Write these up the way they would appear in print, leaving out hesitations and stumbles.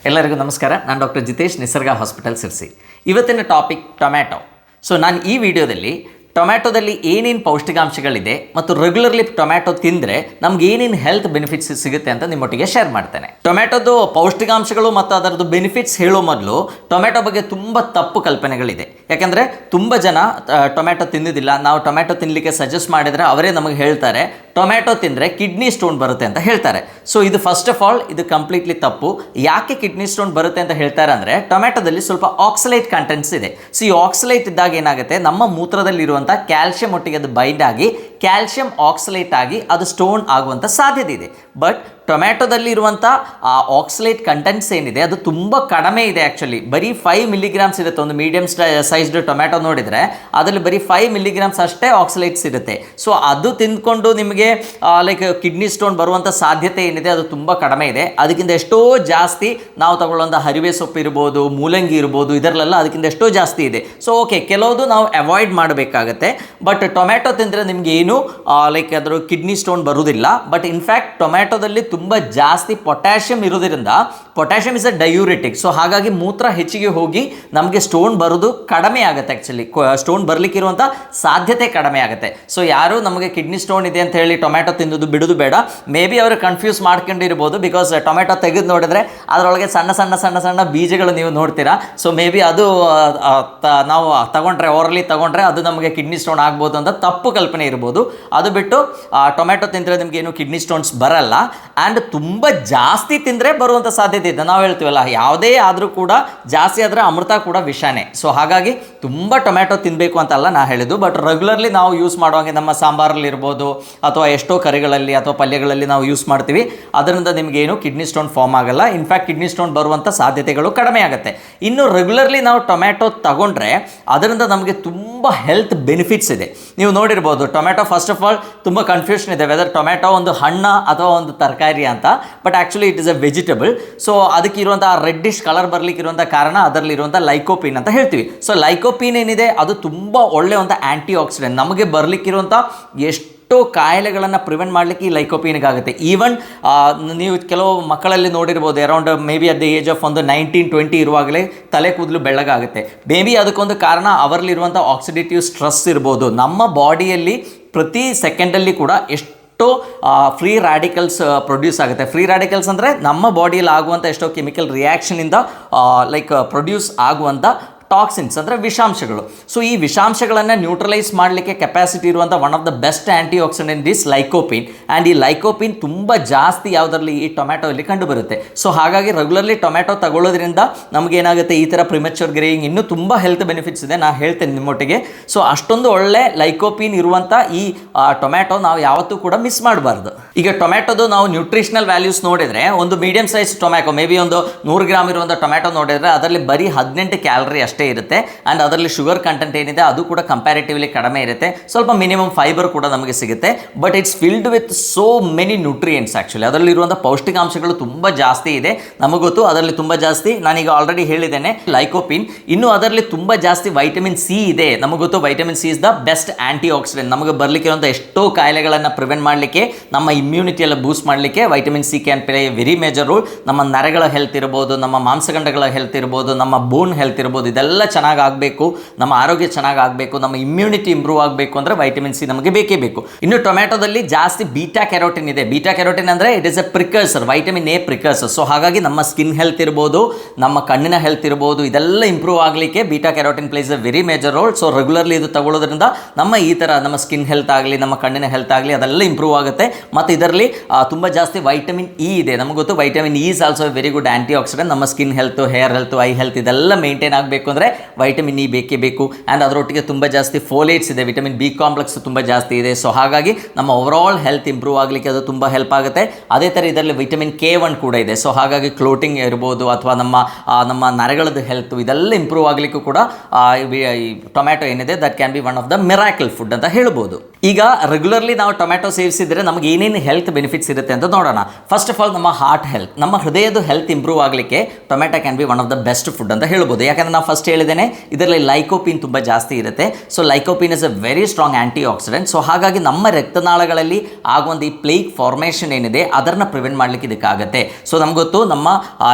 ಎಲ್ಲರಿಗೂ ನಮಸ್ಕಾರ. ನಾನು ಡಾಕ್ಟರ್ ಜಿತೇಶ್, ನಿಸರ್ಗ ಹಾಸ್ಪಿಟಲ್ ಸಿರ್ಸಿ. ಇವತ್ತಿನ ಟಾಪಿಕ್ ಟೊಮ್ಯಾಟೊ. ಸೊ ನಾನು ಈ ವಿಡಿಯೋದಲ್ಲಿ ಟೊಮ್ಯಾಟೊದಲ್ಲಿ ಏನೇನು ಪೌಷ್ಟಿಕಾಂಶಗಳಿದೆ ಮತ್ತು ರೆಗ್ಯುಲರ್ಲಿ ಟೊಮ್ಯಾಟೊ ತಿಂದರೆ ನಮ್ಗೆ ಏನೇನು ಹೆಲ್ತ್ ಬೆನಿಫಿಟ್ಸ್ ಸಿಗುತ್ತೆ ಅಂತ ನಿಮ್ಮೊಟ್ಟಿಗೆ ಶೇರ್ ಮಾಡ್ತೇನೆ. ಟೊಮ್ಯಾಟೊದು ಪೌಷ್ಟಿಕಾಂಶಗಳು ಮತ್ತು ಅದರದ್ದು ಬೆನಿಫಿಟ್ಸ್ ಹೇಳೋ ಮೊದಲು ಟೊಮ್ಯಾಟೊ ಬಗ್ಗೆ ತುಂಬ ತಪ್ಪು ಕಲ್ಪನೆಗಳಿದೆ. ಯಾಕೆಂದರೆ ತುಂಬ ಜನ ಟೊಮ್ಯಾಟೊ ತಿನ್ನೋದಿಲ್ಲ. ನಾವು ಟೊಮ್ಯಾಟೊ ತಿನ್ನಲಿಕ್ಕೆ ಸಜೆಸ್ಟ್ ಮಾಡಿದರೆ ಅವರೇ ನಮಗೆ ಹೇಳ್ತಾರೆ ಟೊಮ್ಯಾಟೊ ತಿಂದರೆ ಕಿಡ್ನಿ ಸ್ಟೋನ್ ಬರುತ್ತೆ ಅಂತ ಹೇಳ್ತಾರೆ. ಸೊ ಇದು ಫಸ್ಟ್ ಆಫ್ ಆಲ್ ಇದು ಕಂಪ್ಲೀಟ್ಲಿ ತಪ್ಪು. ಯಾಕೆ ಕಿಡ್ನಿ ಸ್ಟೋನ್ ಬರುತ್ತೆ ಅಂತ ಹೇಳ್ತಾರೆ ಅಂದರೆ ಟೊಮ್ಯಾಟೊದಲ್ಲಿ ಸ್ವಲ್ಪ ಆಕ್ಸಲೇಟ್ ಕಂಟೆಂಟ್ಸ್ ಇದೆ. ಸೊ ಈ ಆಕ್ಸಲೇಟ್ ಇದ್ದಾಗ ಏನಾಗುತ್ತೆ, ನಮ್ಮ ಮೂತ್ರದಲ್ಲಿರುವಂಥ ಕ್ಯಾಲ್ಸಿಯಂ ಒಟ್ಟಿಗೆ ಅದು ಬೈಂಡ್ ಆಗಿ ಕ್ಯಾಲ್ಸಿಯಂ ಆಕ್ಸಲೇಟ್ ಆಗಿ ಅದು ಸ್ಟೋನ್ ಆಗುವಂಥ ಸಾಧ್ಯತೆ ಇದೆ. ಬಟ್ ಟೊಮ್ಯಾಟೊದಲ್ಲಿ ಇರುವಂಥ ಆ ಆಕ್ಸಲೇಟ್ ಕಂಟೆಂಟ್ಸ್ ಏನಿದೆ ಅದು ತುಂಬ ಕಡಿಮೆ ಇದೆ. ಆ್ಯಕ್ಚುಲಿ ಬರೀ 5 ಮಿಲಿಗ್ರಾಮ್ಸ್ ಇರುತ್ತೆ. ಒಂದು ಮೀಡಿಯಮ್ ಸೈಜ್ಡ್ ಟೊಮ್ಯಾಟೊ ನೋಡಿದರೆ ಅದರಲ್ಲಿ ಬರೀ 5 ಮಿಲಿಗ್ರಾಮ್ಸ್ ಅಷ್ಟೇ ಆಕ್ಸಲೇಟ್ಸ್ ಇರುತ್ತೆ. ಸೊ ಅದು ತಿಂದ್ಕೊಂಡು ನಿಮಗೆ ಲೈಕ್ ಕಿಡ್ನಿ ಸ್ಟೋನ್ ಬರುವಂಥ ಸಾಧ್ಯತೆ ಏನಿದೆ ಅದು ತುಂಬ ಕಡಿಮೆ ಇದೆ. ಅದಕ್ಕಿಂತ ಎಷ್ಟೋ ಜಾಸ್ತಿ ನಾವು ತಗೊಳ್ಳೋಂಥ ಹರಿವೆ ಸೊಪ್ಪು ಇರ್ಬೋದು, ಮೂಲಂಗಿ ಇರ್ಬೋದು, ಇದರಲ್ಲೆಲ್ಲ ಅದಕ್ಕಿಂತ ಎಷ್ಟೋ ಜಾಸ್ತಿ ಇದೆ. ಸೊ ಓಕೆ, ಕೆಲವುದು ನಾವು ಅವಾಯ್ಡ್ ಮಾಡಬೇಕಾಗತ್ತೆ. ಬಟ್ ಟೊಮ್ಯಾಟೊ ತಿಂದರೆ ನಿಮಗೆ ಏನು ಲೈಕ್ ಅದರ ಕಿಡ್ನಿ ಸ್ಟೋನ್ ಬರುವುದಿಲ್ಲ. ಬಟ್ ಇನ್ಫ್ಯಾಕ್ಟ್ ಟೊಮ್ಯಾಟೊದಲ್ಲಿ ತುಂಬ ಜಾಸ್ತಿ ಪೊಟ್ಯಾಷಿಯಂ ಇರೋದ್ರಿಂದ, ಪೊಟ್ಯಾಷಿಯಂ ಇಸ್ ಅ ಡಯೂರಿಟಿಕ್. ಸೊ ಹಾಗಾಗಿ ಮೂತ್ರ ಹೆಚ್ಚಿಗೆ ಹೋಗಿ ನಮಗೆ ಸ್ಟೋನ್ ಬರೋದು ಕಡಿಮೆ ಆಗುತ್ತೆ. ಆ್ಯಕ್ಚುಲಿ ಸ್ಟೋನ್ ಬರಲಿಕ್ಕೆ ಇರುವಂಥ ಸಾಧ್ಯತೆ ಕಡಿಮೆ ಆಗುತ್ತೆ. ಸೊ ಯಾರು ನಮಗೆ ಕಿಡ್ನಿ ಸ್ಟೋನ್ ಇದೆ ಅಂತ ಹೇಳಿ ಟೊಮ್ಯಾಟೊ ತಿನ್ನೋದು ಬಿಡೋದು ಬೇಡ. ಮೇ ಬಿ ಅವರು ಕನ್ಫ್ಯೂಸ್ ಮಾಡ್ಕೊಂಡಿರ್ಬೋದು. ಬಿಕಾಸ್ ಟೊಮ್ಯಾಟೊ ತೆಗೆದು ನೋಡಿದ್ರೆ ಅದರೊಳಗೆ ಸಣ್ಣ ಸಣ್ಣ ಸಣ್ಣ ಸಣ್ಣ ಬೀಜಗಳು ನೀವು ನೋಡ್ತೀರಾ. ಸೊ ಮೇ ಬಿ ಅದು ನಾವು ತಗೊಂಡ್ರೆ ಓರಲಿ ತಗೊಂಡ್ರೆ ಅದು ನಮಗೆ ಕಿಡ್ನಿ ಸ್ಟೋನ್ ಆಗ್ಬೋದು ಅಂತ ತಪ್ಪು ಕಲ್ಪನೆ ಇರ್ಬೋದು. ಅದು ಬಿಟ್ಟು ಟೊಮ್ಯಾಟೊ ತಿಂದರೆ ನಿಮಗೆ ಏನು ಕಿಡ್ನಿ ಸ್ಟೋನ್ಸ್ ಬರಲ್ಲ. ಆ್ಯಂಡ್ ತುಂಬ ಜಾಸ್ತಿ ತಿಂದರೆ ಬರುವಂಥ ಸಾಧ್ಯತೆ ಇದೆ. ನಾವು ಹೇಳ್ತೀವಲ್ಲ, ಯಾವುದೇ ಆದರೂ ಕೂಡ ಜಾಸ್ತಿ ಆದರೆ ಅಮೃತ ಕೂಡ ವಿಷಾನೇ. ಸೊ ಹಾಗಾಗಿ ತುಂಬ ಟೊಮ್ಯಾಟೊ ತಿನ್ನಬೇಕು ಅಂತಲ್ಲ ನಾ ಹೇಳಿದ್ದು. ಬಟ್ ರೆಗ್ಯುಲರ್ಲಿ ನಾವು ಯೂಸ್ ಮಾಡುವಾಗೆ ನಮ್ಮ ಸಾಂಬಾರಲ್ಲಿ ಇರ್ಬೋದು ಅಥವಾ ಎಷ್ಟೋ ಕರಿಗಳಲ್ಲಿ ಅಥವಾ ಪಲ್ಯಗಳಲ್ಲಿ ನಾವು ಯೂಸ್ ಮಾಡ್ತೀವಿ. ಅದರಿಂದ ನಿಮಗೇನು ಕಿಡ್ನಿ ಸ್ಟೋನ್ ಫಾರ್ಮ್ ಆಗಲ್ಲ. ಇನ್ಫ್ಯಾಕ್ಟ್ ಕಿಡ್ನಿ ಸ್ಟೋನ್ ಬರುವಂಥ ಸಾಧ್ಯತೆಗಳು ಕಡಿಮೆ ಆಗುತ್ತೆ. ಇನ್ನು ರೆಗ್ಯುಲರ್ಲಿ ನಾವು ಟೊಮ್ಯಾಟೊ ತಗೊಂಡ್ರೆ ಅದರಿಂದ ನಮಗೆ ತುಂಬ ಹೆಲ್ತ್ ಬೆನಿಫಿಟ್ಸ್ ಇದೆ. ನೀವು ನೋಡಿರ್ಬೋದು ಟೊಮ್ಯಾಟೊ ಫಸ್ಟ್ ಆಫ್ ಆಲ್ ತುಂಬ ಕನ್ಫ್ಯೂಷನ್ ಇದೆ ವೆದರ್ ಟೊಮ್ಯಾಟೊ ಒಂದು ಹಣ್ಣು ಅಥವಾ ಒಂದು ತರಕಾರಿ ಅಂತ. But actually it is a vegetable. So ಅದಕ್ಕೆ ಇರುವಂಥ ರೆಡ್ಡಿಶ್ ಕಲರ್ ಬರಲಿಕ್ಕೆ ಇರುವಂಥ ಕಾರಣ ಅದರಲ್ಲಿ ಇರುವಂಥ ಲೈಕೋಪಿನ್ ಅಂತ ಹೇಳ್ತೀವಿ. ಸೊ ಲೈಕೋಪಿನ್ ಏನಿದೆ ಅದು ತುಂಬ ಒಳ್ಳೆಯ ಒಂದು ಆ್ಯಂಟಿ ಆಕ್ಸಿಡೆಂಟ್. ನಮಗೆ ಬರಲಿಕ್ಕಿರುವಂಥ ಎಷ್ಟೋ ಕಾಯಿಲೆಗಳನ್ನು ಪ್ರಿವೆಂಟ್ ಮಾಡಲಿಕ್ಕೆ ಈ ಲೈಕೋಪಿನ್ಗಾಗುತ್ತೆ. ಈವನ್ ನೀವು ಕೆಲವು ಮಕ್ಕಳಲ್ಲಿ ನೋಡಿರ್ಬೋದು, around may be at the age of ಒಂದು 19-20 ಇರುವಾಗಲೇ ತಲೆ ಕೂದಲು ಬೆಳ್ಳಗಾಗುತ್ತೆ. ಮೇ ಬಿ ಅದಕ್ಕೊಂದು ಕಾರಣ ಅವರಲ್ಲಿರುವಂಥ ಆಕ್ಸಿಡೇಟಿವ್ ಸ್ಟ್ರೆಸ್ ಇರ್ಬೋದು. ನಮ್ಮ ಬಾಡಿಯಲ್ಲಿ ಪ್ರತಿ ಸೆಕೆಂಡಲ್ಲಿ ಕೂಡ ಎಷ್ಟೋ ಫ್ರೀ ರ್ಯಾಡಿಕಲ್ಸ್ ಪ್ರೊಡ್ಯೂಸ್ ಆಗುತ್ತೆ. ಫ್ರೀ ರ್ಯಾಡಿಕಲ್ಸ್ ಅಂದರೆ ನಮ್ಮ ಬಾಡಿಯಲ್ಲಿ ಆಗುವಂಥ ಎಷ್ಟೋ ಕೆಮಿಕಲ್ ರಿಯಾಕ್ಷನಿಂದ ಲೈಕ್ ಪ್ರೊಡ್ಯೂಸ್ ಆಗುವಂಥ ಟಾಕ್ಸಿನ್ಸ್ ಅಂದರೆ ವಿಷಾಂಶಗಳು. ಸೊ ಈ ವಿಷಾಂಶಗಳನ್ನು ನ್ಯೂಟ್ರಲೈಸ್ ಮಾಡಲಿಕ್ಕೆ ಕೆಪಾಸಿಟಿ ಇರುವಂಥ one of the best anti accident is lycopene. And ಈ ಲೈಕೋಪಿನ್ ತುಂಬ ಜಾಸ್ತಿ ಯಾವುದರಲ್ಲಿ ಈ ಟೊಮ್ಯಾಟೊಲ್ಲಿ ಕಂಡುಬರುತ್ತೆ. ಸೊ ಹಾಗಾಗಿ ರೆಗ್ಯುಲರ್ಲಿ ಟೊಮ್ಯಾಟೊ ತಗೊಳ್ಳೋದ್ರಿಂದ ನಮಗೇನಾಗುತ್ತೆ, ಈ ಥರ ಪ್ರಿಮೆಚೂರ್ ಗ್ರೇಯಿಂಗ್ ಇನ್ನೂ ತುಂಬ ಹೆಲ್ತ್ ಬೆನಿಫಿಟ್ಸ್ ಇದೆ. ನಾನು ಹೇಳ್ತೇನೆ ನಿಮ್ಮೊಟ್ಟಿಗೆ. ಸೊ ಅಷ್ಟೊಂದು ಒಳ್ಳೆ ಲೈಕೋಪಿನ್ ಇರುವಂಥ ಈ ಟೊಮ್ಯಾಟೊ ನಾವು ಯಾವತ್ತೂ ಕೂಡ ಮಿಸ್ ಮಾಡಬಾರ್ದು. ಈಗ ಟೊಮ್ಯಾಟೊದು ನಾವು ನ್ಯೂಟ್ರಿಷನಲ್ ವ್ಯಾಲ್ಯೂಸ್ ನೋಡಿದರೆ, ಒಂದು medium size tomato may be ಒಂದು 100 ಗ್ರಾಮ್ ಇರುವಂಥ ಟೊಮ್ಯಾಟೊ ನೋಡಿದರೆ ಅದರಲ್ಲಿ ಬರೀ 18 ಕ್ಯಾಲರಿ ಅಷ್ಟೇ ಇರುತ್ತೆ. ಆ್ಯಂಡ್ ಅದರಲ್ಲಿ ಶುಗರ್ ಕಂಟೆಂಟ್ ಏನಿದೆ ಅದು ಕೂಡ ಕಂಪ್ಯಾರಿಟಿವ್ಲಿ ಕಡಿಮೆ ಇರುತ್ತೆ. ಸ್ವಲ್ಪ ಮಿನಿಮಮ್ ಫೈಬರ್ ಕೂಡ ನಮಗೆ ಸಿಗುತ್ತೆ. But it's filled with so many nutrients. Actually ಅದರಲ್ಲಿರುವಂಥ ಪೌಷ್ಟಿಕಾಂಶಗಳು ತುಂಬ ಜಾಸ್ತಿ ಇದೆ. ನಮಗೆ ಗೊತ್ತು ಅದರಲ್ಲಿ ತುಂಬ ಜಾಸ್ತಿ, ನಾನೀಗ ಆಲ್ರೆಡಿ ಹೇಳಿದ್ದೇನೆ ಲೈಕೋಪಿನ್. ಇನ್ನು ಅದರಲ್ಲಿ ತುಂಬ ಜಾಸ್ತಿ ವೈಟಮಿನ್ ಸಿ ಇದೆ. ನಮಗೆ ಗೊತ್ತು vitamin C is the best anti accident. ನಮಗೆ ಬರಲಿಕ್ಕಿರುವಂಥ ಎಷ್ಟೋ ಕಾಯಿಲೆಗಳನ್ನು ಪ್ರಿವೆಂಟ್ ಮಾಡಲಿಕ್ಕೆ, ನಮ್ಮ ಇಮ್ಯುನಿಟಿ ಎಲ್ಲ ಬೂಸ್ಟ್ ಮಾಡಲಿಕ್ಕೆ vitamin C can play A very major role. ನಮ್ಮ ನರಗಳ ಹೆಲ್ತ್ ಇರ್ಬೋದು, ನಮ್ಮ ಮಾಂಸಖಂಡಗಳ ಹೆಲ್ತ್ ಇರ್ಬೋದು, ನಮ್ಮ ಬೋನ್ ಹೆಲ್ತ್ ಇರ್ಬೋದು, ಇದೆಲ್ಲ ಚೆನ್ನಾಗಿ ಆಗಬೇಕು. ನಮ್ಮ ಆರೋಗ್ಯ ಚೆನ್ನಾಗಿ ಆಗಬೇಕು, ನಮ್ಮ ಇಮ್ಯುನಿಟಿ ಇಂಪ್ರೂವ್ ಆಗಬೇಕು ಅಂದರೆ ವೈಟಮಿನ್ ಸಿ ನಮಗೆ ಬೇಕೇ ಬೇಕು. ಇನ್ನು ಟೊಮ್ಯಾಟೊದಲ್ಲಿ ಜಾಸ್ತಿ ಬೀಟಾ ಕ್ಯಾರೋಟಿನ್ ಇದೆ. ಬೀಟಾ ಕ್ಯಾರೋಟಿನ್ ಅಂದರೆ it is A precursor, vitamin A precursor. So ಹಾಗಾಗಿ ನಮ್ಮ ಸ್ಕಿನ್ ಹೆಲ್ತ್ ಇರ್ಬೋದು, ನಮ್ಮ ಕಣ್ಣಿನ ಹೆಲ್ತ್ ಇರ್ಬೋದು, ಇದೆಲ್ಲ ಇಂಪ್ರೂವ್ ಆಗಲಿಕ್ಕೆ beta carotene place A very major role. So regularly ಇದು ತಗೊಳ್ಳೋದ್ರಿಂದ ನಮ್ಮ ಈ ಥರ ನಮ್ಮ ಸ್ಕಿನ್ ಹೆಲ್ತ್ ಆಗಲಿ, ನಮ್ಮ ಕಣ್ಣಿನ ಹೆಲ್ತ್ ಆಗಲಿ ಅದೆಲ್ಲ ಇಂಪ್ರೂವ್ ಆಗುತ್ತೆ. ಮತ್ತು ಇದರಲ್ಲಿ ತುಂಬ ಜಾಸ್ತಿ ವೈಟಮಿನ್ ಇ ಇದೆ. ನಮಗೆ ಗೊತ್ತು vitamin E is also very good antioxidant. ನಮ್ಮ skin health, hair health, eye health ಇದೆಲ್ಲ ಮೇಂಟೈನ್ ಆಗಬೇಕು ಅಂದರೆ ವೈಟಮಿನ್ ಇ ಬೇಕೇ ಬೇಕು. ಆ್ಯಂಡ್ ಅದರೊಟ್ಟಿಗೆ ತುಂಬ ಜಾಸ್ತಿ ಫೋಲೇಟ್ಸ್ ಇದೆ, ವಿಟಮಿನ್ ಬಿ ಕಾಂಪ್ಲೆಕ್ಸ್ ತುಂಬ ಜಾಸ್ತಿ ಇದೆ. ಸೊ ಹಾಗಾಗಿ ನಮ್ಮ ಓವರಾಲ್ ಹೆಲ್ತ್ ಇಂಪ್ರೂವ್ ಆಗಲಿಕ್ಕೆ ಅದು ತುಂಬ ಹೆಲ್ಪ್ ಆಗುತ್ತೆ. ಅದೇ ಥರ ಇದರಲ್ಲಿ ವಿಟಮಿನ್ K1 ಕೂಡ ಇದೆ. ಸೊ ಹಾಗಾಗಿ ಕ್ಲೋಟಿಂಗ್ ಇರ್ಬೋದು ಅಥವಾ ನಮ್ಮ ನರಗಳದ್ದು ಹೆಲ್ತ್ ಇದೆಲ್ಲ ಇಂಪ್ರೂವ್ ಆಗಲಿಕ್ಕೂ ಕೂಡ ಈ ಟೊಮ್ಯಾಟೊ ಏನಿದೆ that can be one of the miracle food ಅಂತ ಹೇಳ್ಬೋದು. ಈಗ ರೆಗ್ಯುಲರ್ಲಿ ನಾವು ಟೊಮ್ಯಾಟೊ ಸೇವಿಸಿದರೆ ನಮಗೆ ಏನೇನು ಹೆಲ್ತ್ ಬೆನಿಫಿಟ್ಸ್ ಇರುತ್ತೆ ಅಂತ ನೋಡೋಣ. ಫಸ್ಟ್ ಆಫ್ ಆಲ್ ನಮ್ಮ ಹಾರ್ಟ್ ಹೆಲ್ತ್, ನಮ್ಮ ಹೃದಯದ ಹೆಲ್ತ್ ಇಂಪ್ರೂವ್ ಆಗಲಿಕ್ಕೆ tomato can be one of the best food ಅಂತ ಹೇಳ್ಬೋದು. ಯಾಕಂದರೆ ನಾವು ಫಸ್ಟ್ ಫಸ್ಟ್ ಹೇಳಿದ್ದೇನೆ, ಇದರಲ್ಲಿ ಲೈಕೋಪಿನ್ ತುಂಬ ಜಾಸ್ತಿ ಇರುತ್ತೆ. So lycopene is a very strong anti accident. So ಹಾಗಾಗಿ ನಮ್ಮ ರಕ್ತನಾಳಗಳಲ್ಲಿ ಆಗುವಂಥ ಈ ಪ್ಲೇಕ್ ಫಾರ್ಮೇಷನ್ ಏನಿದೆ ಅದನ್ನು ಪ್ರಿವೆಂಟ್ ಮಾಡಲಿಕ್ಕೆ ಇದಕ್ಕಾಗುತ್ತೆ. ಸೊ ನಮ್ಗೆ ಗೊತ್ತು, ನಮ್ಮ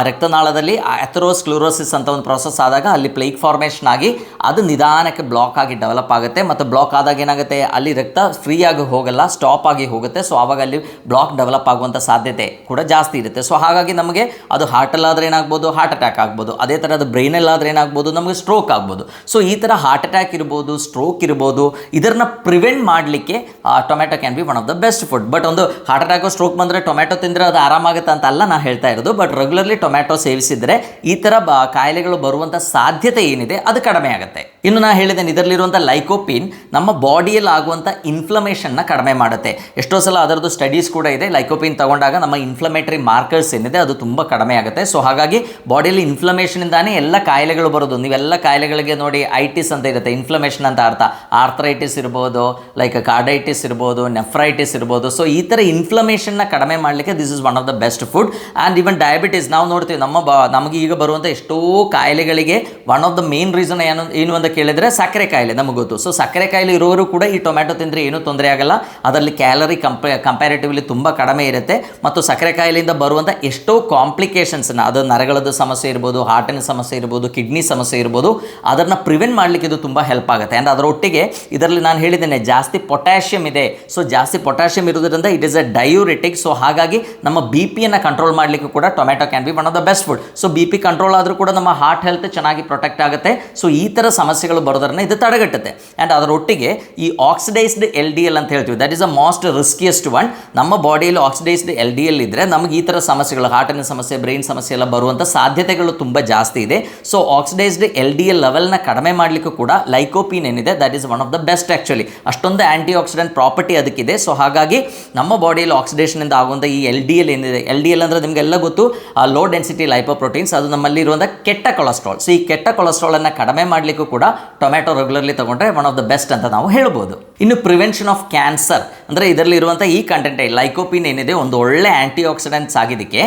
ರಕ್ತನಾಳದಲ್ಲಿ ಅಥೆರೋಸ್ಕ್ಲೆರೋಸಿಸ್ ಅಂತ ಒಂದು ಪ್ರಾಸೆಸ್ ಆದಾಗ ಅಲ್ಲಿ ಪ್ಲೇಕ್ ಫಾರ್ಮೇಷನ್ ಆಗಿ ಅದು ನಿಧಾನಕ್ಕೆ ಬ್ಲಾಕ್ ಆಗಿ ಡೆವಲಪ್ ಆಗುತ್ತೆ. ಮತ್ತು ಬ್ಲಾಕ್ ಆದಾಗ ಏನಾಗುತ್ತೆ, ಅಲ್ಲಿ ರಕ್ತ ಫ್ರೀ ಆಗಿ ಹೋಗಲ್ಲ, ಸ್ಟಾಪ್ ಆಗಿ ಹೋಗುತ್ತೆ. ಸೊ ಆವಾಗ ಅಲ್ಲಿ ಬ್ಲಾಕ್ ಡೆವಲಪ್ ಆಗುವಂಥ ಸಾಧ್ಯತೆ ಕೂಡ ಜಾಸ್ತಿ ಇರುತ್ತೆ. ಸೊ ಹಾಗಾಗಿ ನಮಗೆ ಅದು ಹಾರ್ಟಲ್ಲಾದರೆ ಏನಾಗ್ಬೋದು, ಹಾರ್ಟ್ ಅಟ್ಯಾಕ್ ಆಗ್ಬೋದು. ಅದೇ ಥರ ಅದು ಬ್ರೈನಲ್ಲಾದರೆ ಏನಾಗ್ಬೋದು, ನಮಗೆ ಸ್ಟ್ರೋಕ್ ಆಗ್ಬೋದು. ಸೊ ಈ ಥರ ಹಾರ್ಟ್ ಅಟ್ಯಾಕ್ ಇರ್ಬೋದು, ಸ್ಟ್ರೋಕ್ ಇರ್ಬೋದು, ಇದನ್ನು ಪ್ರಿವೆಂಟ್ ಮಾಡಲಿಕ್ಕೆ tomato can be one of the best food. But ಒಂದು ಹಾರ್ಟ್ ಅಟ್ಯಾಕ್ ಸ್ಟ್ರೋಕ್ ಬಂದರೆ ಟೊಮ್ಯಾಟೊ ತಿಂದರೆ ಅದು ಆರಾಮಾಗುತ್ತೆ ಅಂತ ಅಲ್ಲ ನಾನು ಹೇಳ್ತಾ ಇರೋದು. ಬಟ್ ರೆಗ್ಯುಲರ್ಲಿ ಟೊಮ್ಯಾಟೊ ಸೇವಿಸಿದರೆ ಈ ಥರ ಕಾಯಿಲೆಗಳು ಬರುವಂಥ ಸಾಧ್ಯತೆ ಏನಿದೆ ಅದು ಕಡಿಮೆ ಆಗುತ್ತೆ. ಇನ್ನು ನಾನು ಹೇಳಿದ್ದೇನೆ, ಇದರಲ್ಲಿರುವಂಥ ಲೈಕೋಪಿನ್ ನಮ್ಮ ಬಾಡಿಯಲ್ಲಿ ಆಗುವಂಥ ಇನ್ಫ್ಲಮೇಷನ್ನ ಕಡಿಮೆ ಮಾಡುತ್ತೆ. ಎಷ್ಟೋ ಸಲ ಅದರದ್ದು ಸ್ಟಡೀಸ್ ಕೂಡ ಇದೆ. ಲೈಕೋಪಿನ್ ತಗೊಂಡಾಗ ನಮ್ಮ ಇನ್ಫ್ಲಮೇಟರಿ ಮಾರ್ಕರ್ಸ್ ಏನಿದೆ ಅದು ತುಂಬ ಕಡಿಮೆ ಆಗುತ್ತೆ. ಸೊ ಹಾಗಾಗಿ ಬಾಡಿಯಲ್ಲಿ ಇನ್ಫ್ಲಮೇಷನಿಂದಾನೇ ಎಲ್ಲ ಕಾಯಿಲೆಗಳು ಬರೋದು. ನೀವೆಲ್ಲ ಕಾಯಿಲೆಗಳಿಗೆ ನೋಡಿ ಐಟಿಸ್ ಅಂತ ಇರುತ್ತೆ, ಇನ್ಫ್ಲಮೇಷನ್ ಅಂತ ಅರ್ಥ. ಆರ್ಥರೈಟಿಸ್ ಇರ್ಬೋದು, ಲೈಕ್ ಕಾರ್ಡೈಟಿಸ್ ಇರ್ಬೋದು, ನೆಫ್ರೈಟಿಸ್ ಇರ್ಬೋದು. ಸೊ ಈ ಥರ ಇನ್ಫ್ಲಮೇಷನ್ನ ಕಡಿಮೆ ಮಾಡಲಿಕ್ಕೆ this is one of the best food. And even diabetes ನಾವು ನೋಡ್ತೀವಿ, ನಮಗೆ ಈಗ ಬರುವಂಥ ಎಷ್ಟೋ ಕಾಯಿಲೆಗಳಿಗೆ one of the main reason ಏನು ಅಂತ ಕೇಳಿದರೆ ಸಕ್ಕರೆ ಕಾಯಿಲೆ. ನಮಗೆ ಗೊತ್ತು. ಸೊ ಸಕ್ಕರೆ ಕಾಯಿಲೆ ಇರೋರು ಕೂಡ ಈ ಟೊಮ್ಯಾಟೊ ತಿಂದರೆ ಏನೂ ತೊಂದರೆ ಆಗಲ್ಲ. ಅದರಲ್ಲಿ ಕ್ಯಾಲರಿ ಕಂಪ್ಯಾರಿಟಿವ್ಲಿ ತುಂಬ ಕಡಿಮೆ ಇರುತ್ತೆ. ಮತ್ತು ಸಕ್ಕರೆ ಕಾಯಿಲೆಯಿಂದ ಬರುವಂಥ ಎಷ್ಟೋ ಕಾಂಪ್ಲಿಕೇಶನ್ಸ್ನ, ಅದು ನರಗಳದ್ದು ಸಮಸ್ಯೆ ಇರ್ಬೋದು, ಹಾರ್ಟಿನ ಸಮಸ್ಯೆ ಇರ್ಬೋದು, ಕಿಡ್ನಿ ಸಮಸ್ಯೆ ಇರ್ಬೋದು, ಅದನ್ನು ಪ್ರಿವೆಂಟ್ ಮಾಡಲಿಕ್ಕೆ ಇದು ತುಂಬ ಹೆಲ್ಪ್ ಆಗುತ್ತೆ. ಆ್ಯಂಡ್ ಅದರೊಟ್ಟಿಗೆ ಇದರಲ್ಲಿ ನಾನು ಹೇಳಿದ್ದೇನೆ ಜಾಸ್ತಿ ಪೊಟ್ಯಾಷಿಯಮ್ ಇದೆ. ಸೊ ಜಾಸ್ತಿ ಪೊಟ್ಯಾಷಿಯಮ್ ಇರೋದ್ರಿಂದ ಇಟ್ ಇಸ್ ಅ ಡಯೂರಿಟಿಕ್. ಸೊ ಹಾಗಾಗಿ ನಮ್ಮ ಬಿ ಪಿಯನ್ನು ಕಂಟ್ರೋಲ್ ಮಾಡಲಿಕ್ಕೆ ಕೂಡ tomato can be one of the best food. So B P control ಆದರೂ ಕೂಡ ನಮ್ಮ ಹಾರ್ಟ್ ಹೆಲ್ತ್ ಚೆನ್ನಾಗಿ ಪ್ರೊಟೆಕ್ಟ್ ಆಗುತ್ತೆ. ಸೊ ಈ ಥರ ಸಮಸ್ಯೆಗಳು ಬರೋದನ್ನ ಇದು ತಡೆಗಟ್ಟುತ್ತೆ. ಆ್ಯಂಡ್ ಅದರೊಟ್ಟಿಗೆ ಈ ಆಕ್ಸಿಡೈಸ್ಡ್ LDL ಅಂತ ಹೇಳ್ತೀವಿ, that is a most riskiest one. ನಮ್ಮ ಬಾಡಿಯಲ್ಲಿ ಆಕ್ಸಿಡೈಸ್ಡ್ LDL ಇದ್ದರೆ ನಮಗೆ ಈ ಥರ ಸಮಸ್ಯೆಗಳು, ಹಾರ್ಟಿನ ಸಮಸ್ಯೆ, ಬ್ರೈನ್ ಸಮಸ್ಯೆ ಎಲ್ಲ ಬರುವಂಥ ಸಾಧ್ಯತೆಗಳು ತುಂಬ ಜಾಸ್ತಿ ಇದೆ. ಸೊ ಆಕ್ಸಿಡೈಸ್ಡ್ LDL ಲೆವೆಲ್ನ ಕಡಿಮೆ ಮಾಡಲಿಕ್ಕೂ ಕೂಡ ಲೈಕೋಪಿನ್ ಏನಿದೆ that is one of the best actually. ಅಷ್ಟೊಂದು ಆ್ಯಂಟಿ ಆಕ್ಸಿಡೆಂಟ್ ಪ್ರಾಪರ್ಟಿ ಅದಕ್ಕಿದೆ. ಸೊ ಹಾಗಾಗಿ ನಮ್ಮ ಬಾಡಿಯಲ್ಲಿ ಆಕ್ಸಿಡೇಷನಿಂದ ಆಗುವಂಥ ಈ LDL ಏನಿದೆ, LDL ಅಂದರೆ ನಿಮಗೆಲ್ಲ ಗೊತ್ತು, ಲೋ ಡೆನ್ಸಿಟಿ ಲೈಪೋಪ್ರೋಟೀನ್ಸ್, ಅದು ನಮ್ಮಲ್ಲಿ ಇರುವಂಥ ಕೆಟ್ಟ ಕೊಲೆಸ್ಟ್ರಾಲ್. ಸೊ ಈ ಕೆಟ್ಟ ಕೊಲೆಸ್ಟ್ರಾಲನ್ನು ಕಡಿಮೆ ಮಾಡಲಿಕ್ಕೂ ಕೂಡ ಟೊಮ್ಯಾಟೊ ರೆಗ್ಯುಲರ್ಲಿ ತಗೊಂಡ್ರೆ ಒನ್ ಆಫ್ ದ ಬೆಸ್ಟ್ ಅಂತ ನಾವು ಹೇಳ್ಬೋದು. ಇನ್ನು ಪ್ರಿವೆನ್ಷನ್ ಆಫ್ ಕ್ಯಾನ್ಸರ್ ಅಂದರೆ ಇದರಲ್ಲಿ ಇರುವಂಥ ಈ ಕಂಟೆಂಟ್ ಲೈಕೋಪಿನ್ ಏನಿದೆ ಒಂದು ಒಳ್ಳೆ ಆ್ಯಂಟಿ ಆಕ್ಸಿಡೆಂಟ್ಸ್ ಆಗಿದ್ದಕ್ಕೆ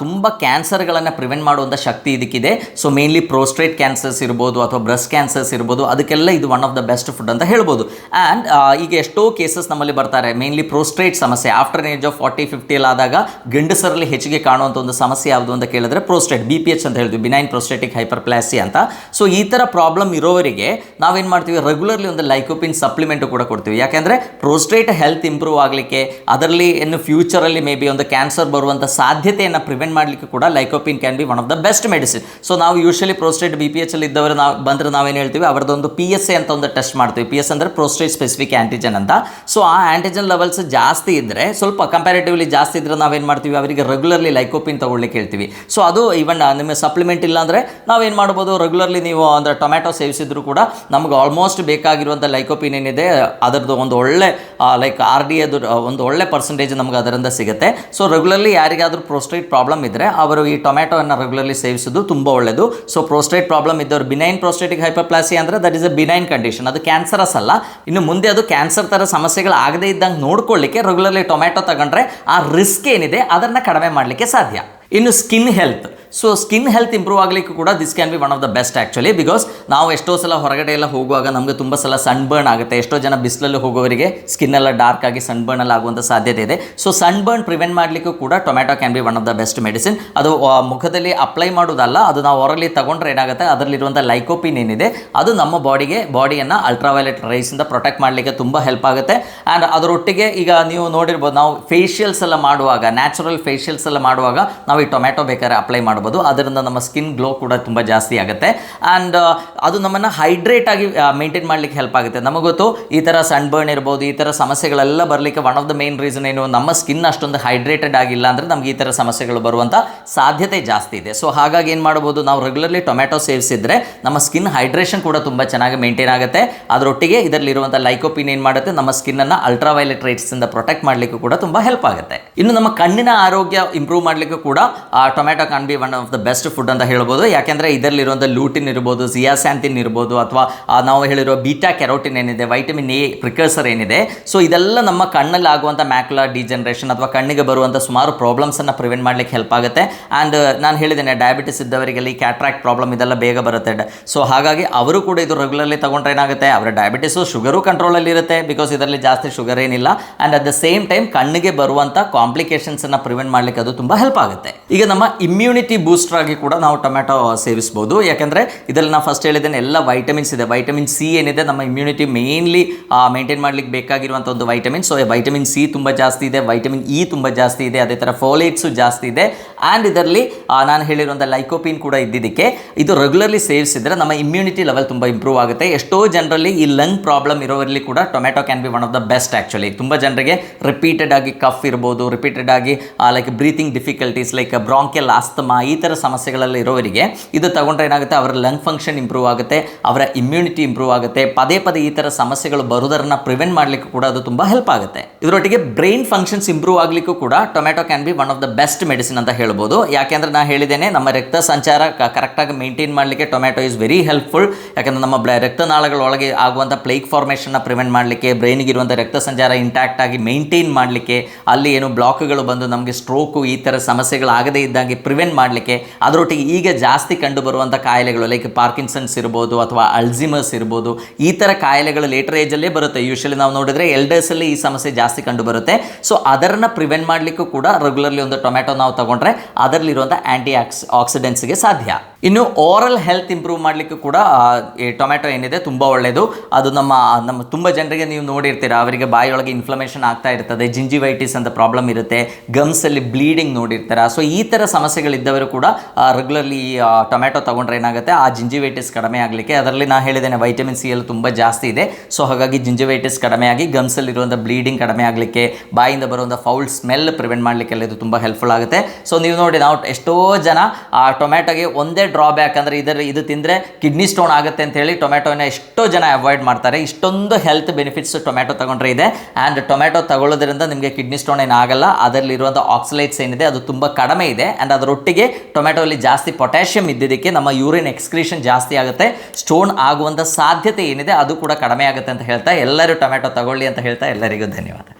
ತುಂಬ ಕ್ಯಾನ್ಸರ್ಗಳನ್ನು ಪ್ರಿವೆಂಟ್ ಮಾಡುವಂಥ ಶಕ್ತಿ ಇದಕ್ಕಿದೆ. ಸೊ ಮೇನ್ಲಿ ಪ್ರೋಸ್ಟೇಟ್ ಕ್ಯಾನ್ಸರ್ಸ್ ಇರ್ಬೋದು ಅಥವಾ ಬ್ರೆಸ್ಟ್ ಕ್ಯಾನ್ಸರ್ಸ್ ಇರ್ಬೋದು, ಅದಕ್ಕೆಲ್ಲ ಇದು one of the best food ಅಂತ ಹೇಳ್ಬೋದು. ಆ್ಯಂಡ್ ಈಗ ಎಷ್ಟೋ ಕೇಸಸ್ ನಮ್ಮಲ್ಲಿ ಬರ್ತಾರೆ, ಮೇನ್ಲಿ ಪ್ರೋಸ್ಟೇಟ್ ಸಮಸ್ಯೆ ಆಫ್ಟರ್ ಏಜ್ ಆಫ್ 40-50 ಆದಾಗ ಗಂಡಸರಲ್ಲಿ ಹೆಚ್ಚಿಗೆ ಕಾಣುವಂಥ ಒಂದು ಸಮಸ್ಯೆ ಯಾವುದು ಅಂತ ಕೇಳಿದ್ರೆ ಪ್ರೋಸ್ಟೇಟ್, BPH ಅಂತ ಹೇಳ್ತೀವಿ, ಬಿನೈನ್ ಪ್ರೋಸ್ಟೇಟಿಕ್ ಹೈಪರ್ಪ್ಲಾಸಿ ಅಂತ. ಸೊ ಈ ಥರ ಪ್ರಾಬ್ಲಮ್ ಇರೋವರಿಗೆ ನಾವೇನು ಮಾಡ್ತೀವಿ, ರೆಗ್ಯುಲರ್ಲಿ ಒಂದು ಲೈಕೋಪಿನ್ ಸಪ್ಲಿಮೆಂಟು ಕೂಡ ಕೊಡ್ತೀವಿ. ಯಾಕೆಂದರೆ ಪ್ರೋಸ್ಟೇಟ್ ಹೆಲ್ತ್ ಇಂಪ್ರೂವ್ ಆಗಲಿಕ್ಕೆ, ಅದರಲ್ಲಿ ಇನ್ನು ಫ್ಯೂಚರಲ್ಲಿ ಮೇ ಬಿ ಒಂದು ಕ್ಯಾನ್ಸರ್ ಬರುವಂಥ ಸಾಧ್ಯತೆಯನ್ನು ಪ್ರಿವೆಂಟ್ ಮಾಡಲಿಕ್ಕೆ ಕೂಡ lycopene can be one of the best medicine. So ನಾವು ಯೂಶಲಿ ಪ್ರೋಸ್ಟೇಟ್ BPH ಅಲ್ಲಿ ಇದ್ದವರು ಬಂದರೆ ನಾವೇನು ಹೇಳ್ತೀವಿ, ಅವರದೊಂದು PSA ಅಂತ ಒಂದು ಟೆಸ್ಟ್ ಮಾಡ್ತೀವಿ. PSA ಅಂದರೆ ಪ್ರೋಸ್ಟೇಟ್ ಸ್ಪೆಸಿಫಿಕ್ ಆ್ಯಂಟಿಜನ್ ಅಂತ. ಸೊ ಆ ಆ್ಯಂಟಿಜನ್ ಲೆವೆಲ್ಸ್ ಜಾಸ್ತಿ ಇದ್ದರೆ, ಸ್ವಲ್ಪ ಕಂಪ್ಯಾರಿಟಿವ್ಲಿ ಜಾಸ್ತಿ ಇದ್ದರೆ ನಾವೇನು ಮಾಡ್ತೀವಿ, ಅವರಿಗೆ ರೆಗ್ಯುಲರ್ಲಿ ಲೈಕೋಪಿನ್ ತೊಗೊಳ್ಳಿಕ್ಕೆ ಹೇಳ್ತೀವಿ. ಸೊ ಅದು ಇವನ್ ನಿಮ್ಮ ಸಪ್ಲಿಮೆಂಟ್ ಇಲ್ಲ ಅಂದರೆ ನಾವೇನು ಮಾಡ್ಬೋದು, ರೆಗ್ಯುಲರ್ಲಿ ನೀವು ಅಂದರೆ ಟೊಮ್ಯಾಟೊ ಸೇವಿಸಿದ್ರು ಕೂಡ ನಮಗೆ ಆಲ್ಮೋಸ್ಟ್ ಬೇಕಾಗಿರುವಂಥ ಲೈಕೋಪಿನ್ ಏನಿದೆ ಅದರದ್ದು ಒಂದು ಒಳ್ಳೆ ಲೈಕ್ RD ಅದು ಒಂದು ಒಳ್ಳೆ ಪರ್ಸೆಂಟೇಜ್ ನಮಗೆ ಅದರಿಂದ ಸಿಗುತ್ತೆ. ಸೊ ರೆಗ್ಯುಲರ್ಲಿ ಯಾರಿಗಾದರೂ ಪ್ರೋಸ್ಟೇಟ್ ಪ್ರಾಬ್ಲಮ್ ಇದ್ದರೆ ಅವರು ಈ ಟೊಮ್ಯಾಟೋವನ್ನು ರೆಗ್ಯುಲರ್ಲಿ ಸೇವಿಸೋದು ತುಂಬ ಒಳ್ಳೆಯದು. ಸೊ ಪ್ರೋಸ್ಟೇಟ್ ಪ್ರಾಬ್ಲಮ್ ಇದ್ದವರು, ಬಿನೈನ್ ಪ್ರೋಸ್ಟೇಟಿಕ್ ಹೈಪರ್ಪ್ಲಾಸಿ ಅಂದರೆ that is a benign condition, ಅದು ಕ್ಯಾನ್ಸರಸ್ ಅಲ್ಲ. ಇನ್ನು ಮುಂದೆ ಅದು ಕ್ಯಾನ್ಸರ್ ಥರ ಸಮಸ್ಯೆಗಳು ಆಗದೇ ಇದ್ದಂಗೆ ನೋಡ್ಕೊಳ್ಳಿಕ್ಕೆ ರೆಗ್ಯುಲರ್ಲಿ ಟೊಮ್ಯಾಟೊ ತಗೊಂಡ್ರೆ ಆ ರಿಸ್ಕ್ ಏನಿದೆ ಅದನ್ನು ಕಡಿಮೆ ಮಾಡಲಿಕ್ಕೆ ಸಾಧ್ಯ. ಇನ್ನು skin health, so skin health improve ಆಗಲಿಕ್ಕೂ ಕೂಡ this can be one of the best actually. Because ನಾವು ಎಷ್ಟೋ ಸಲ ಹೊರಗಡೆ ಎಲ್ಲ ಹೋಗುವಾಗ ನಮಗೆ ತುಂಬ ಸಲ ಸನ್ಬರ್ನ್ ಆಗುತ್ತೆ. ಎಷ್ಟೋ ಜನ ಬಿಸಿಲಲ್ಲಿ ಹೋಗೋವರಿಗೆ ಸ್ಕಿನ್ ಎಲ್ಲ ಡಾರ್ಕ್ ಆಗಿ ಸನ್ಬರ್ನ್ ಅಲ್ಲಿ ಆಗುವಂಥ ಸಾಧ್ಯತೆ ಇದೆ. ಸೊ ಸನ್ಬರ್ನ್ ಪ್ರಿವೆಂಟ್ ಮಾಡಲಿಕ್ಕೂ ಕೂಡ tomato can be one of the best medicine. ಅದು ಮುಖದಲ್ಲಿ ಅಪ್ಲೈ ಮಾಡೋದಲ್ಲ, ಅದು ನಾವು ಹೊರಲಿ ತಗೊಂಡ್ರೆ ಏನಾಗುತ್ತೆ, ಅದರಲ್ಲಿರುವಂಥ ಲೈಕೋಪಿನ್ ಏನಿದೆ ಅದು ನಮ್ಮ ಬಾಡಿಯನ್ನು ಅಲ್ಟ್ರಾವೈಲೆಟ್ ರೈಸಿಂದ ಪ್ರೊಟೆಕ್ಟ್ ಮಾಡಲಿಕ್ಕೆ ತುಂಬ ಹೆಲ್ಪ್ ಆಗುತ್ತೆ. ಆ್ಯಂಡ್ ಅದರೊಟ್ಟಿಗೆ ಈಗ ನೀವು ನೋಡಿರ್ಬೋದು, ನಾವು ಫೇಶಿಯಲ್ಸ್ ಎಲ್ಲ ಮಾಡುವಾಗ, ನ್ಯಾಚುರಲ್ ಫೇಶಿಯಲ್ಸ್ ಎಲ್ಲ ಮಾಡುವಾಗ ನಾವು ಈ ಟೊಮ್ಯಾಟೊ ಬೇಕಾದ್ರೆ ಅಪ್ಲೈ ಮಾಡ್ಬೋದು. ಅದರಿಂದ ನಮ್ಮ ಸ್ಕಿನ್ ಗ್ಲೋ ಕೂಡ ತುಂಬ ಜಾಸ್ತಿ ಆಗುತ್ತೆ. ಆ್ಯಂಡ್ ಅದು ನಮ್ಮನ್ನು ಹೈಡ್ರೇಟ್ ಆಗಿ ಮೇಂಟೈನ್ ಮಾಡಲಿಕ್ಕೆ ಹೆಲ್ಪ್ ಆಗುತ್ತೆ. ನಮಗೆ ಗೊತ್ತು, ಈ ಥರ ಸನ್ಬರ್ನ್ ಇರ್ಬೋದು, ಈ ಥರ ಸಮಸ್ಯೆಗಳೆಲ್ಲ ಬರಲಿಕ್ಕೆ one of the main reason ಏನು, ನಮ್ಮ ಸ್ಕಿನ್ ಅಷ್ಟೊಂದು ಹೈಡ್ರೇಟೆಡ್ ಆಗಿಲ್ಲ ಅಂದರೆ ನಮಗೆ ಈ ಥರ ಸಮಸ್ಯೆಗಳು ಬರುವಂಥ ಸಾಧ್ಯತೆ ಜಾಸ್ತಿ ಇದೆ. ಸೊ ಹಾಗಾಗಿ ಏನು ಮಾಡ್ಬೋದು, ನಾವು ರೆಗ್ಯುಲರ್ಲಿ ಟೊಮ್ಯಾಟೊ ಸೇವಿಸಿದ್ರೆ ನಮ್ಮ ಸ್ಕಿನ್ ಹೈಡ್ರೇಷನ್ ಕೂಡ ತುಂಬ ಚೆನ್ನಾಗಿ ಮೇಂಟೈನ್ ಆಗುತ್ತೆ. ಅದರೊಟ್ಟಿಗೆ ಇದರಲ್ಲಿರುವಂಥ ಲೈಕೋಪಿನ್ ಏನು ಮಾಡುತ್ತೆ, ನಮ್ಮ ಸ್ಕಿನ್ನನ್ನು ಅಲ್ಟ್ರಾವೈಲೆಟ್ ರೈಟ್ಸಿಂದ ಪ್ರೊಟೆಕ್ಟ್ ಮಾಡಲಿಕ್ಕೂ ಕೂಡ ತುಂಬ ಹೆಲ್ಪ್ ಆಗುತ್ತೆ. ಇನ್ನು ನಮ್ಮ ಕಣ್ಣಿನ ಆರೋಗ್ಯ ಇಂಪ್ರೂವ್ ಮಾಡಲಿಕ್ಕೂ ಕೂಡ tomato can be one one of the best food ಅಂತ ಹೇಳ್ಬೋದು. ಯಾಕೆಂದರೆ ಇದರಲ್ಲಿರುವಂಥ ಲೂಟಿನ್ ಇರ್ಬೋದು, ಜಿಯಾಸ್ಯಾಂಥಿನ್ ಇರ್ಬೋದು, ಅಥವಾ ನಾವು ಹೇಳಿರೋ ಬೀಟಾ ಕ್ಯಾರೋಟಿನ್ ಏನಿದೆ, ವೈಟಮಿನ್ ಎ ಪ್ರಿಕರ್ಸರ್ ಏನಿದೆ, ಸೊ ಇದೆಲ್ಲ ನಮ್ಮ ಕಣ್ಣಲ್ಲಿ ಆಗುವಂಥ ಮ್ಯಾಕ್ಯುಲರ್ ಡಿಜನರೇಷನ್ ಅಥವಾ ಕಣ್ಣಿಗೆ ಬರುವಂಥ ಸುಮಾರು ಪ್ರಾಬ್ಲಮ್ಸನ್ನು ಪ್ರಿವೆಂಟ್ ಮಾಡಲಿಕ್ಕೆ ಹೆಲ್ಪ್ ಆಗುತ್ತೆ. ಆ್ಯಂಡ್ ನಾನು ಹೇಳಿದ್ದೇನೆ, ಡಯಾಬಿಟಿಸ್ ಇದ್ದವರಿಗೆಲ್ಲಿ ಕ್ಯಾಟ್ರಾಕ್ಟ್ ಪ್ರಾಬ್ಲಮ್ ಇದೆಲ್ಲ ಬೇಗ ಬರುತ್ತೆ. ಸೊ ಹಾಗಾಗಿ ಅವರು ಕೂಡ ಇದು ರೆಗ್ಯುಲರ್ಲಿ ತಗೊಂಡ್ರೆ ಏನಾಗುತ್ತೆ, ಅವರ ಡಯಾಬಿಟಿಸು ಶುಗರು ಕಂಟ್ರೋಲಲ್ಲಿ ಇರುತ್ತೆ, ಬಿಕಾಸ್ ಇದರಲ್ಲಿ ಜಾಸ್ತಿ ಶುಗರ್ ಏನಿಲ್ಲ. And at the same time ಕಣ್ಣಿಗೆ ಬರುವಂಥ ಕಾಂಪ್ಲಿಕೇಶನ್ಸನ್ನು ಪ್ರಿವೆಂಟ್ ಮಾಡಲಿಕ್ಕೆ ಅದು ತುಂಬ ಹೆಲ್ಪ್ ಆಗುತ್ತೆ. ಈಗ ನಮ್ಮ ಇಮ್ಯುನಿಟಿ ಬೂಸ್ಟರ್ ಆಗಿ ಕೂಡ ನಾವು ಟೊಮ್ಯಾಟೊ ಸೇವಿಸ್ಬೋದು. ಯಾಕೆಂದರೆ ಇದರಲ್ಲಿ ನಾವು ಫಸ್ಟ್ ಹೇಳಿದ್ದೇನೆ, ಎಲ್ಲ ವೈಟಮಿನ್ಸ್ ಇದೆ. ವೈಟಮಿನ್ ಸಿ ಏನಿದೆ ನಮ್ಮ ಇಮ್ಯುನಿಟಿ ಮೇನ್ಲಿ ಮೇಂಟೈನ್ ಮಾಡಲಿಕ್ಕೆ ಬೇಕಾಗಿರುವಂಥ ಒಂದು ವೈಟಮಿನ್. ಸೊ ವೈಟಮಿನ್ ಸಿ ತುಂಬ ಜಾಸ್ತಿ ಇದೆ, ವೈಟಮಿನ್ ಇ ತುಂಬ ಜಾಸ್ತಿ ಇದೆ, ಅದೇ ಥರ ಫೋಲೇಟ್ಸು ಜಾಸ್ತಿ ಇದೆ. ಆ್ಯಂಡ್ ಇದರಲ್ಲಿ ನಾನು ಹೇಳಿರುವಂಥ ಲೈಕೋಪಿನ್ ಕೂಡ ಇದ್ದಿದ್ದಕ್ಕೆ ಇದು ರೆಗ್ಯುಲರ್ಲಿ ಸೇವಿಸಿದರೆ ನಮ್ಮ ಇಮ್ಯುನಿಟಿ ಲೆವೆಲ್ ತುಂಬ ಇಂಪ್ರೂವ್ ಆಗುತ್ತೆ. ಎಷ್ಟೋ ಜನರಲ್ಲಿ ಈ ಲಂಗ್ ಪ್ರಾಬ್ಲಮ್ ಇರೋರಲ್ಲಿ ಕೂಡ tomato can be one of the best actually. ತುಂಬ ಜನರಿಗೆ ರಿಪೀಟೆಡ್ ಆಗಿ ಕಫ್ ಇರ್ಬೋದು, ರಿಪೀಟೆಡ್ ಆಗಿ like breathing difficulties, like bronchial asthma, ಈ ಥರ ಸಮಸ್ಯೆಗಳಲ್ಲಿ ಇರೋರಿಗೆ ಇದು ತಗೊಂಡ್ರೆ ಏನಾಗುತ್ತೆ, ಅವರ ಲಂಗ್ ಫಂಕ್ಷನ್ ಇಂಪ್ರೂವ್ ಆಗುತ್ತೆ, ಅವರ ಇಮ್ಯುನಿಟಿ ಇಂಪ್ರೂವ್ ಆಗುತ್ತೆ. ಪದೇ ಪದೇ ಈ ಥರ ಸಮಸ್ಯೆಗಳು ಬರೋದನ್ನು ಪ್ರಿವೆಂಟ್ ಮಾಡಲಿಕ್ಕೂ ಕೂಡ ಅದು ತುಂಬ ಹೆಲ್ಪ್ ಆಗುತ್ತೆ. ಇದರೊಟ್ಟಿಗೆ ಬ್ರೈನ್ ಫಂಕ್ಷನ್ಸ್ ಇಂಪ್ರೂವ್ ಆಗಲಿಕ್ಕೂ ಕೂಡ tomato can be one of the best medicine ಅಂತ ಹೇಳ್ಬೋದು. ಯಾಕೆಂದರೆ ನಾನು ಹೇಳಿದ್ದೇನೆ, ನಮ್ಮ ರಕ್ತ ಸಂಚಾರ ಕರೆಕ್ಟಾಗಿ ಮೇಂಟೈನ್ ಮಾಡಲಿಕ್ಕೆ ಟೊಮ್ಯಾಟೊ ಈಸ್ ವೆರಿ ಹೆಲ್ಪ್ಫುಲ್. ಯಾಕಂದರೆ ನಮ್ಮ ರಕ್ತನಾಳಗಳೊಳಗೆ ಆಗುವಂಥ ಪ್ಲೇಕ್ ಫಾರ್ಮೇಷನ್ನ ಪ್ರಿವೆಂಟ್ ಮಾಡಲಿಕ್ಕೆ, ಬ್ರೈನಿಗೆ ಇರುವಂಥ ರಕ್ತ ಸಂಚಾರ ಇಂಟ್ಯಾಕ್ಟ್ ಆಗಿ ಮೇಂಟೈನ್ ಮಾಡಲಿಕ್ಕೆ, ಅಲ್ಲಿ ಏನು ಬ್ಲಾಕ್ಗಳು ಬಂದು ನಮಗೆ ಸ್ಟ್ರೋಕು ಈ ಥರ ಸಮಸ್ಯೆಗಳಾಗದೇ ಇದ್ದಂಗೆ ಪ್ರಿವೆಂಟ್ ಮಾಡಲಿಕ್ಕೆ, ಅದರೊಟ್ಟಿಗೆ ಈಗ ಜಾಸ್ತಿ ಕಂಡು ಬರುವಂಥ ಕಾಯಿಲೆಗಳು ಲೈಕ್ ಪಾರ್ಕಿನ್ಸನ್ಸ್ ಇರ್ಬೋದು ಅಥವಾ ಅಲ್ಝಿಮರ್ಸ್ ಇರ್ಬೋದು, ಈ ಥರ ಕಾಯಿಲೆಗಳು ಲೇಟರ್ ಏಜಲ್ಲೇ ಬರುತ್ತೆ. ಯೂಶಲಿ ನಾವು ನೋಡಿದರೆ ಎಲ್ಡರ್ಸಲ್ಲಿ ಈ ಸಮಸ್ಯೆ ಜಾಸ್ತಿ ಕಂಡು ಬರುತ್ತೆ. ಸೊ ಅದನ್ನು ಪ್ರಿವೆಂಟ್ ಮಾಡಲಿಕ್ಕೂ ಕೂಡ ರೆಗ್ಯುಲರ್ಲಿ ಒಂದು ಟೊಮ್ಯಾಟೊ ನಾವು ತಗೊಂಡ್ರೆ ಅದರಲ್ಲಿರುವಂಥ ಆಕ್ಸಿಡೆಂಟ್ಸ್ಗೆ ಸಾಧ್ಯ. ಇನ್ನು ಓರಲ್ ಹೆಲ್ತ್ ಇಂಪ್ರೂವ್ ಮಾಡಲಿಕ್ಕೂ ಕೂಡ ಈ ಟೊಮ್ಯಾಟೊ ಏನಿದೆ ತುಂಬ ಒಳ್ಳೆಯದು. ಅದು ನಮ್ಮ ತುಂಬ ಜನರಿಗೆ ನೀವು ನೋಡಿರ್ತೀರ, ಅವರಿಗೆ ಬಾಯಿಯೊಳಗೆ ಇನ್ಫ್ಲಮೇಷನ್ ಆಗ್ತಾ ಇರ್ತದೆ, ಜಿಂಜಿವೈಟಿಸ್ ಅಂತ ಪ್ರಾಬ್ಲಮ್ ಇರುತ್ತೆ, ಗಮ್ಸಲ್ಲಿ ಬ್ಲೀಡಿಂಗ್ ನೋಡಿರ್ತೀರ. ಸೊ ಈ ಥರ ಸಮಸ್ಯೆಗಳಿದ್ದವರು ಕೂಡ ರೆಗ್ಯುಲರ್ಲಿ ಟೊಮ್ಯಾಟೊ ತೊಗೊಂಡ್ರೆ ಏನಾಗುತ್ತೆ, ಆ ಜಿಂಜಿವೈಟಿಸ್ ಕಡಿಮೆ ಆಗಲಿಕ್ಕೆ, ಅದರಲ್ಲಿ ನಾನು ಹೇಳಿದ್ದೇನೆ ವೈಟಮಿನ್ ಸಿ ಎಲ್ಲ ತುಂಬ ಜಾಸ್ತಿ ಇದೆ. ಸೊ ಹಾಗಾಗಿ ಜಿಂಜಿವೈಟಿಸ್ ಕಡಿಮೆ ಆಗಿ ಗಮ್ಸಲ್ಲಿರುವಂಥ ಬ್ಲೀಡಿಂಗ್ ಕಡಿಮೆ ಆಗಲಿಕ್ಕೆ, ಬಾಯಿಂದ ಬರುವಂಥ ಫೌಲ್ ಸ್ಮೆಲ್ ಪ್ರಿವೆಂಟ್ ಮಾಡಲಿಕ್ಕೆಲ್ಲ ಇದು ತುಂಬ ಹೆಲ್ಪ್ಫುಲ್ ಆಗುತ್ತೆ. ಸೊ ನೀವು ನೋಡಿ, ನಾವು ಎಷ್ಟೋ ಜನ ಟೊಮ್ಯಾಟೊಗೆ ಒಂದೇ ಡ್ರಾಬ್ಯಾಕ್ ಅಂದರೆ ಇದು ತಿಂದರೆ ಕಿಡ್ನಿ ಸ್ಟೋನ್ ಆಗುತ್ತೆ ಅಂತ ಹೇಳಿ ಟೊಮ್ಯಾಟೋನ ಎಷ್ಟೋ ಜನ ಅವಾಯ್ಡ್ ಮಾಡ್ತಾರೆ. ಇಷ್ಟೊಂದು ಹೆಲ್ತ್ ಬೆನಿಫಿಟ್ಸ್ ಟೊಮ್ಯಾಟೊ ತಗೊಂಡ್ರೆ ಇದೆ. ಆ್ಯಂಡ್ ಟೊಮ್ಯಾಟೊ ತಗೊಳ್ಳೋದ್ರಿಂದ ನಿಮಗೆ ಕಿಡ್ನಿ ಸ್ಟೋನ್ ಏನಾಗಲ್ಲ. ಅದರಲ್ಲಿರುವಂಥ ಆಕ್ಸಲೇಟ್ಸ್ ಏನಿದೆ ಅದು ತುಂಬ ಕಡಿಮೆ ಇದೆ. ಆ್ಯಂಡ್ ಅದರೊಟ್ಟಿಗೆ ಟೊಮ್ಯಾಟೋಲ್ಲಿ ಜಾಸ್ತಿ ಪೊಟ್ಯಾಷಿಯಮ್ ಇದ್ದಿದ್ದಕ್ಕೆ ನಮ್ಮ ಯೂರಿನ್ ಎಕ್ಸ್ಕ್ರೀಷನ್ ಜಾಸ್ತಿ ಆಗುತ್ತೆ, ಸ್ಟೋನ್ ಆಗುವಂಥ ಸಾಧ್ಯತೆ ಏನಿದೆ ಅದು ಕೂಡ ಕಡಿಮೆ ಆಗುತ್ತೆ ಅಂತ ಹೇಳ್ತಾ ಎಲ್ಲರೂ ಟೊಮ್ಯಾಟೊ ತಗೊಳ್ಳಿ ಅಂತ ಹೇಳ್ತಾ ಎಲ್ಲರಿಗೂ ಧನ್ಯವಾದ.